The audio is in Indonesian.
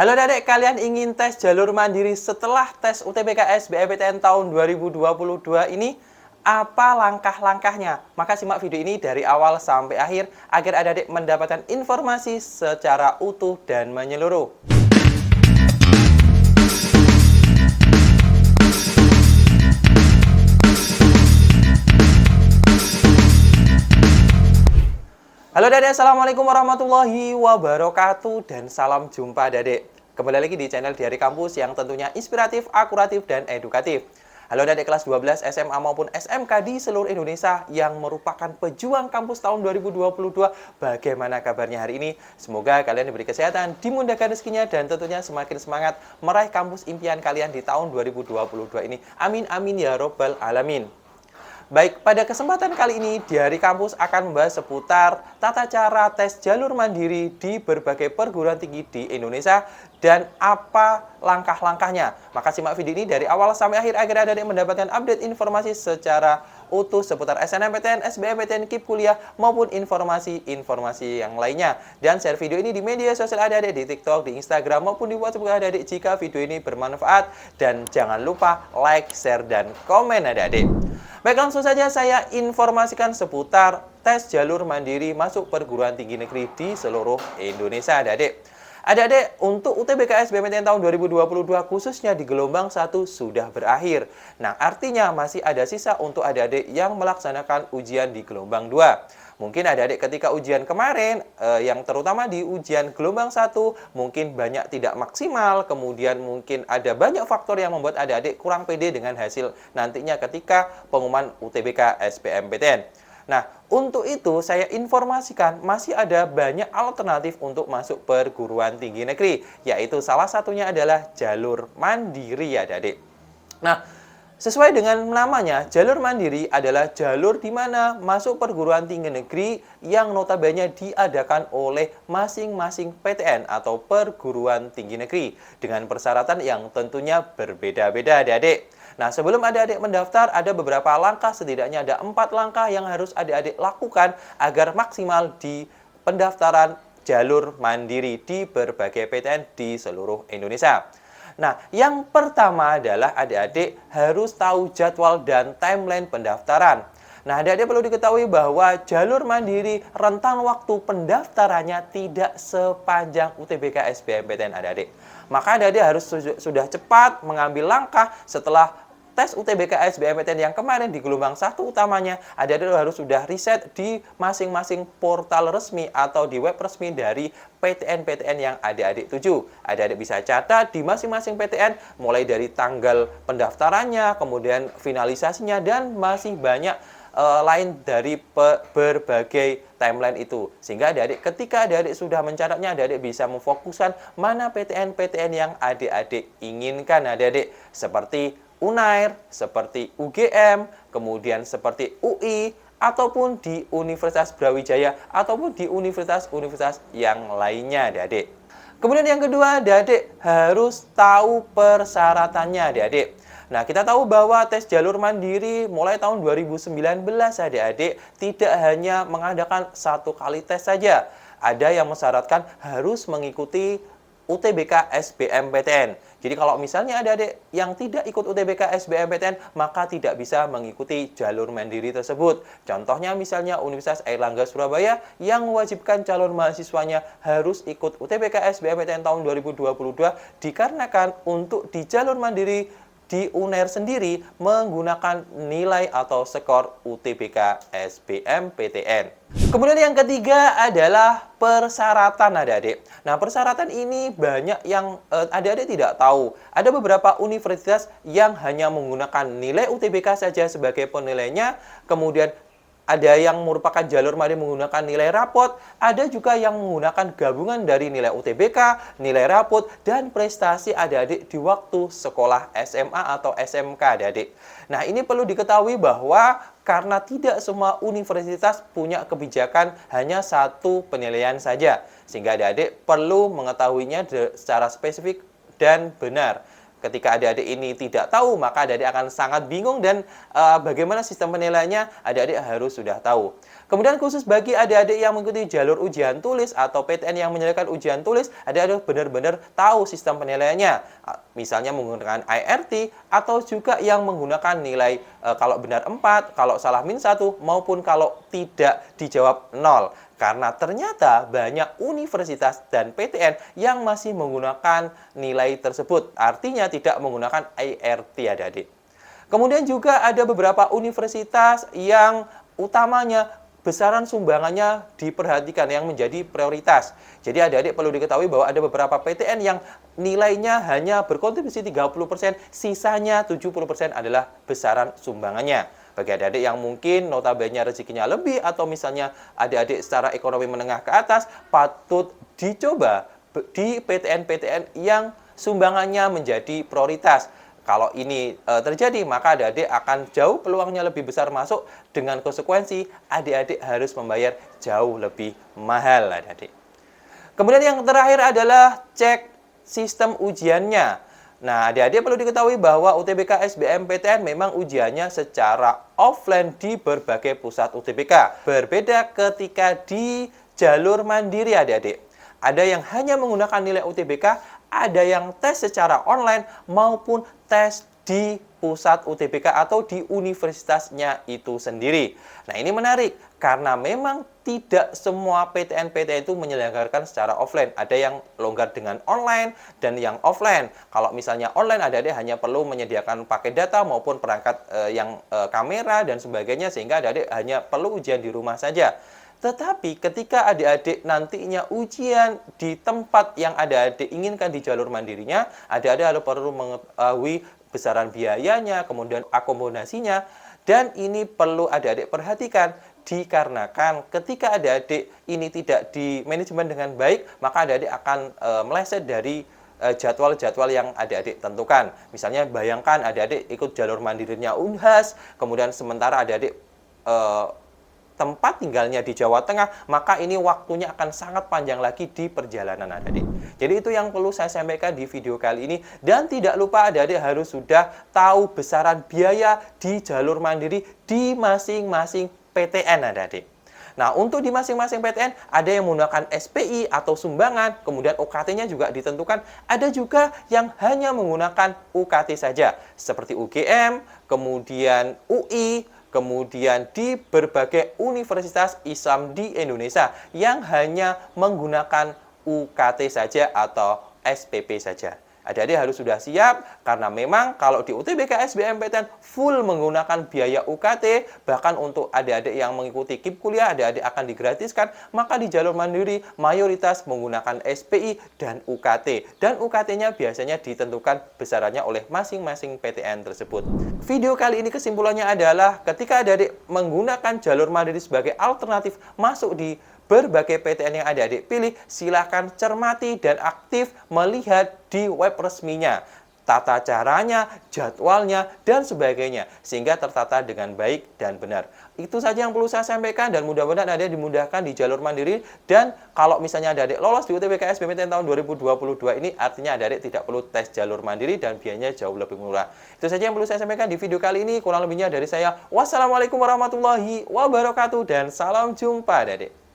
Halo adik, kalian ingin tes jalur mandiri setelah tes UTBK SBMPTN tahun 2022 ini? Apa langkah-langkahnya? Maka simak video ini dari awal sampai akhir agar adik-adik mendapatkan informasi secara utuh dan menyeluruh. Halo Dede, Assalamualaikum warahmatullahi wabarakatuh dan salam jumpa Dede. Kembali lagi di channel Diari Kampus yang tentunya inspiratif, akuratif, dan edukatif. Halo Dede kelas 12 SMA maupun SMK di seluruh Indonesia yang merupakan pejuang kampus tahun 2022. Bagaimana kabarnya hari ini? Semoga kalian diberi kesehatan, dimudahkan rezekinya, dan tentunya semakin semangat meraih kampus impian kalian di tahun 2022 ini. Amin, amin ya robbal alamin. Baik, pada kesempatan kali ini Diari Kampus akan membahas seputar tata cara tes jalur mandiri di berbagai perguruan tinggi di Indonesia dan apa langkah-langkahnya. Maka simak video ini dari awal sampai akhir agar adik mendapatkan update informasi secara utuh seputar SNMPTN, SBMPTN, KIP kuliah maupun informasi-informasi yang lainnya. Dan share video ini di media sosial adik-adik, di TikTok, di Instagram maupun di WhatsApp adik-adik jika video ini bermanfaat. Dan jangan lupa like, share, dan komen adik-adik. Baik, langsung saja saya informasikan seputar tes jalur mandiri masuk perguruan tinggi negeri di seluruh Indonesia, adik-adik. Adik-adik, untuk UTBK SBMPTN tahun 2022 khususnya di gelombang 1 sudah berakhir. Nah, artinya masih ada sisa untuk adik-adik yang melaksanakan ujian di gelombang 2. Mungkin adik-adik ketika ujian kemarin, yang terutama di ujian gelombang 1, mungkin banyak tidak maksimal, kemudian mungkin ada banyak faktor yang membuat adik-adik kurang pede dengan hasil nantinya ketika pengumuman UTBK SBMPTN. Nah, untuk itu saya informasikan masih ada banyak alternatif untuk masuk perguruan tinggi negeri, yaitu salah satunya adalah jalur mandiri ya adik-adik. Nah, sesuai dengan namanya, jalur mandiri adalah jalur di mana masuk perguruan tinggi negeri yang notabene diadakan oleh masing-masing PTN atau perguruan tinggi negeri dengan persyaratan yang tentunya berbeda-beda adik-adik. Nah, sebelum adik-adik mendaftar, ada beberapa langkah, setidaknya ada 4 langkah yang harus adik-adik lakukan agar maksimal di pendaftaran jalur mandiri di berbagai PTN di seluruh Indonesia. Nah, yang pertama adalah adik-adik harus tahu jadwal dan timeline pendaftaran. Nah, adik-adik perlu diketahui bahwa jalur mandiri rentang waktu pendaftarannya tidak sepanjang UTBK SBMPTN adik-adik. Maka adik-adik harus sudah cepat mengambil langkah setelah tes UTBK SBMPTN yang kemarin di gelombang 1 utamanya, adik-adik harus sudah riset di masing-masing portal resmi atau di web resmi dari PTN-PTN yang adik-adik tuju. Adik-adik bisa catat di masing-masing PTN mulai dari tanggal pendaftarannya, kemudian finalisasinya, dan masih banyak lain dari berbagai timeline itu. Sehingga adik-adik ketika adik-adik sudah mencatatnya, adik-adik bisa memfokuskan mana PTN-PTN yang adik-adik inginkan adik-adik. Seperti Unair, seperti UGM, kemudian seperti UI, ataupun di Universitas Brawijaya, ataupun di universitas-universitas yang lainnya adik-adik. Kemudian yang kedua, adik-adik harus tahu persyaratannya adik-adik. Nah, kita tahu bahwa tes jalur mandiri mulai tahun 2019 adik-adik tidak hanya mengadakan 1 kali tes saja. Ada yang mensyaratkan harus mengikuti UTBK SBMPTN. Jadi kalau misalnya ada adik yang tidak ikut UTBK SBMPTN, maka tidak bisa mengikuti jalur mandiri tersebut. Contohnya misalnya Universitas Airlangga Surabaya yang mewajibkan calon mahasiswanya harus ikut UTBK SBMPTN tahun 2022 dikarenakan untuk di jalur mandiri di UNER sendiri menggunakan nilai atau skor UTBK SBMPTN. Kemudian yang ketiga adalah persyaratan adik-adik. Nah, persyaratan ini banyak yang adik-adik tidak tahu. Ada beberapa universitas yang hanya menggunakan nilai UTBK saja sebagai penilainya, kemudian ada yang merupakan jalur mandiri menggunakan nilai rapot, ada juga yang menggunakan gabungan dari nilai UTBK, nilai rapot, dan prestasi adik-adik di waktu sekolah SMA atau SMK adik-adik. Nah, ini perlu diketahui bahwa karena tidak semua universitas punya kebijakan hanya 1 penilaian saja, sehingga adik-adik perlu mengetahuinya secara spesifik dan benar. Ketika adik-adik ini tidak tahu, maka adik-adik akan sangat bingung dan bagaimana sistem penilaiannya, adik-adik harus sudah tahu. Kemudian khusus bagi adik-adik yang mengikuti jalur ujian tulis atau PTN yang menyediakan ujian tulis, adik-adik benar-benar tahu sistem penilaiannya. Misalnya menggunakan IRT atau juga yang menggunakan nilai kalau benar 4, kalau salah min 1, maupun kalau tidak dijawab 0. Karena ternyata banyak universitas dan PTN yang masih menggunakan nilai tersebut. Artinya tidak menggunakan IRT adik-adik. Kemudian juga ada beberapa universitas yang utamanya besaran sumbangannya diperhatikan yang menjadi prioritas. Jadi adik-adik perlu diketahui bahwa ada beberapa PTN yang nilainya hanya berkontribusi 30%, sisanya 70% adalah besaran sumbangannya. Bagi adik-adik yang mungkin notabene rezekinya lebih atau misalnya adik-adik secara ekonomi menengah ke atas, patut dicoba di PTN-PTN yang sumbangannya menjadi prioritas. Kalau ini terjadi, maka adik-adik akan jauh peluangnya lebih besar masuk, dengan konsekuensi adik-adik harus membayar jauh lebih mahal adik-adik. Kemudian yang terakhir adalah cek sistem ujiannya. Nah, adik-adik perlu diketahui bahwa UTBK SBMPTN memang ujiannya secara offline di berbagai pusat UTBK. Berbeda ketika di jalur mandiri adik-adik. Ada yang hanya menggunakan nilai UTBK, ada yang tes secara online maupun tes di pusat UTBK atau di universitasnya itu sendiri. Nah, ini menarik karena memang tidak semua PTN-PTN itu menyelenggarakan secara offline. Ada yang longgar dengan online dan yang offline. Kalau misalnya online, adik-adik hanya perlu menyediakan paket data maupun perangkat kamera dan sebagainya, sehingga adik-adik hanya perlu ujian di rumah saja. Tetapi ketika adik-adik nantinya ujian di tempat yang adik-adik inginkan di jalur mandirinya, adik-adik perlu mengetahui besaran biayanya, kemudian akomodasinya, dan ini perlu adik-adik perhatikan dikarenakan ketika adik-adik ini tidak di manajemen dengan baik, maka adik-adik akan meleset dari jadwal-jadwal yang adik-adik tentukan. Misalnya bayangkan adik-adik ikut jalur mandirinya Unhas, kemudian sementara adik-adik tempat tinggalnya di Jawa Tengah, maka ini waktunya akan sangat panjang lagi di perjalanan adik-adik. Jadi itu yang perlu saya sampaikan di video kali ini. Dan tidak lupa adik-adik harus sudah tahu besaran biaya di jalur mandiri di masing-masing PTN adik-adik. Nah, untuk di masing-masing PTN ada yang menggunakan SPI atau sumbangan, kemudian UKT-nya juga ditentukan. Ada juga yang hanya menggunakan UKT saja, seperti UGM, kemudian UI, kemudian di berbagai universitas Islam di Indonesia yang hanya menggunakan UKT saja atau SPP saja. Adik-adik harus sudah siap karena memang kalau di UTBK SBMPTN full menggunakan biaya UKT, bahkan untuk adik-adik yang mengikuti KIP kuliah, adik-adik akan digratiskan, maka di jalur mandiri mayoritas menggunakan SPI dan UKT. Dan UKT-nya biasanya ditentukan besarannya oleh masing-masing PTN tersebut. Video kali ini kesimpulannya adalah ketika adik-adik menggunakan jalur mandiri sebagai alternatif masuk di berbagai PTN yang adik-adik pilih, silahkan cermati dan aktif melihat di web resminya, tata caranya, jadwalnya, dan sebagainya, sehingga tertata dengan baik dan benar. Itu saja yang perlu saya sampaikan, dan mudah-mudahan adik dimudahkan di jalur mandiri. Dan kalau misalnya adik lolos di UTBK SBMPTN tahun 2022 ini, artinya adik tidak perlu tes jalur mandiri dan biayanya jauh lebih murah. Itu saja yang perlu saya sampaikan di video kali ini. Kurang lebihnya dari saya. Wassalamualaikum warahmatullahi wabarakatuh, dan salam jumpa adik.